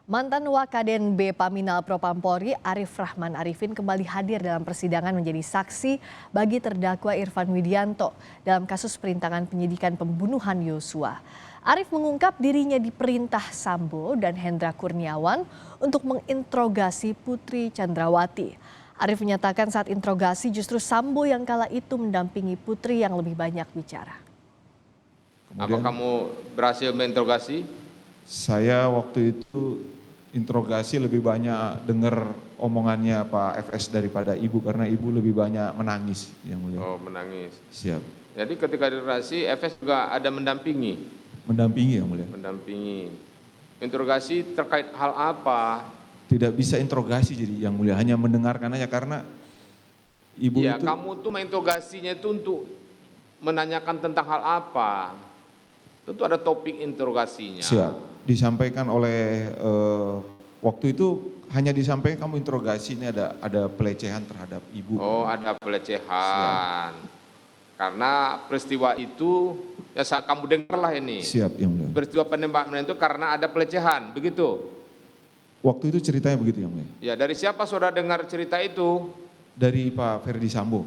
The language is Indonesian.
Mantan Wakaden B Paminal Propampori Arif Rahman Arifin kembali hadir dalam persidangan menjadi saksi bagi terdakwa Irfan Widianto dalam kasus perintangan penyidikan pembunuhan Yosua. Arif mengungkap dirinya diperintah Sambo dan Hendra Kurniawan untuk menginterogasi Putri Chandrawati. Arif menyatakan saat interogasi justru Sambo yang kala itu mendampingi Putri yang lebih banyak bicara. Apa kamu berhasil menginterogasi? Saya waktu itu interogasi lebih banyak dengar omongannya Pak FS daripada Ibu karena Ibu lebih banyak menangis yang mulia. Oh, menangis. Siap. Jadi ketika interogasi FS juga ada mendampingi? Mendampingi yang mulia. Mendampingi. Interogasi terkait hal apa? Tidak bisa interogasi jadi yang mulia, hanya mendengarkan aja karena Ibu Ya, itu. kamu tuh menginterogasinya itu untuk menanyakan tentang hal apa? Tentu ada topik interogasinya. Siap. Disampaikan oleh waktu itu hanya disampaikan kamu interogasi ini ada pelecehan terhadap Ibu. Oh, ada pelecehan. Siap. Karena peristiwa itu ya saat kamu dengarlah ini. Siap yang mulia. Peristiwa penembakan itu karena ada pelecehan, begitu? Waktu itu ceritanya begitu yang mulia. Ya, dari siapa saudara dengar cerita itu? Dari Pak Ferdi Sambo.